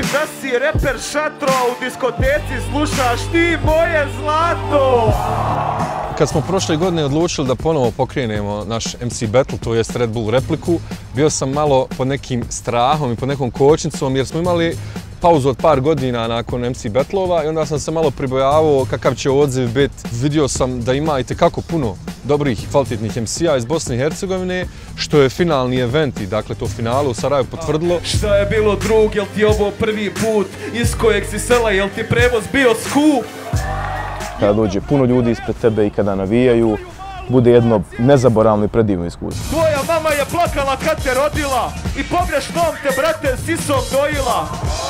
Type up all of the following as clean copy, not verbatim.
da si reper šatro, u diskoteci slušaš ti moje zlato. Kad smo prošle godine odlučili da ponovo pokrenemo naš MC Battle, to jest Red Bull repliku, bio sam malo pod nekim strahom i pod nekom kočnicom jer smo imali pauzu od par godina nakon MC Battlova i onda sam se malo pribojavao kakav će odziv biti. Vidio sam da ima itekako puno dobrih i kvalitetnih MC-a iz Bosne i Hercegovine, što je finalni event i dakle to finale u Sarajevu potvrdilo. Šta je bilo drug, jel ti ovo prvi put, iz kojeg si sela, jel ti prevoz bio skup? Kada dođe puno ljudi ispred tebe i kada navijaju, bude jedno nezaboravno i predivno iskustvo. Tvoja mama je plakala kad te rodila i pogrešnom te, brate, sisom dojila.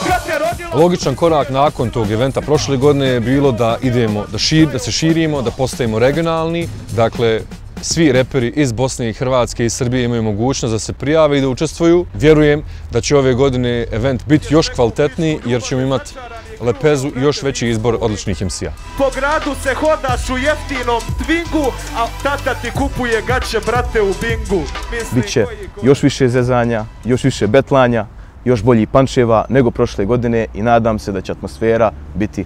Kad te rodila... Logičan korak nakon tog eventa prošle godine je bilo da idemo, da se širimo, da postajemo regionalni. Dakle, svi reperi iz Bosne i Hrvatske i Srbije imaju mogućnost da se prijave i da učestvuju. Vjerujem da će ove godine event biti još kvalitetniji jer ćemo imati lepezu i još veći izbor odličnih MC-a. Po gradu se hodaš u jeftinom Twingu, a tata ti kupuje gaće, brate, u Bingu. Biće još više zezanja, još više betlanja, još bolji pančeva nego prošle godine i nadam se da će atmosfera biti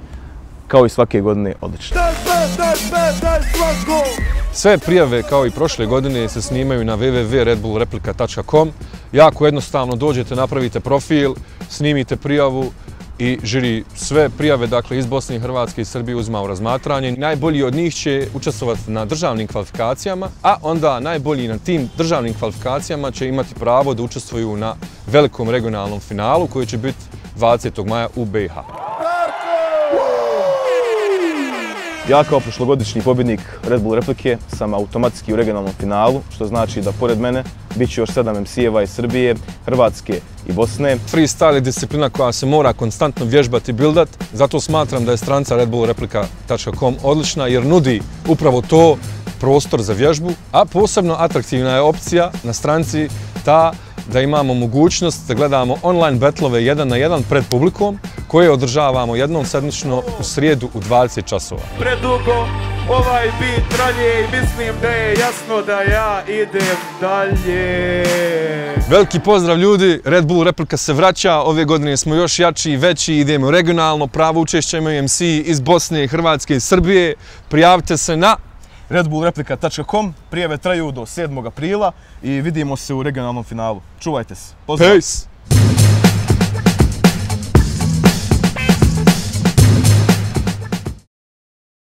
kao i svake godine odlična. Sve prijave kao i prošle godine se snimaju na www.redbullreplika.com. Jako jednostavno dođete, napravite profil, snimite prijavu i žiri sve prijave dakle, iz Bosne i Hrvatske i Srbije uzima u razmatranje. Najbolji od njih će učestvovati na državnim kvalifikacijama, a onda najbolji na tim državnim kvalifikacijama će imati pravo da učestvuju na velikom regionalnom finalu koji će biti 20. maja u BiH. Ja kao prošlogodišnji pobjednik Red Bull replike sam automatski u regionalnom finalu, što znači da pored mene bit će još 7 MC-eva iz Srbije, Hrvatske i Bosne. Freestyle je disciplina koja se mora konstantno vježbati i bildat, zato smatram da je stranica redbullreplika.com odlična jer nudi upravo to, prostor za vježbu, a posebno atraktivna je opcija na stranici ta da imamo mogućnost da gledamo online batlove 1 na 1 pred publikom koje održavamo jednom sedmično u srijedu u 20 časova. Predugo ovaj bit traje i mislim da je jasno da ja idem dalje. Veliki pozdrav ljudi, Red Bull replika se vraća, ove godine smo još jači i veći, idemo regionalno, pravo učešće imaju MC iz Bosne, Hrvatske i Srbije. Prijavite se na redbullreplika.com, prijave traju do 7. aprila i vidimo se u regionalnom finalu. Čuvajte se. Pozdrav! Peace!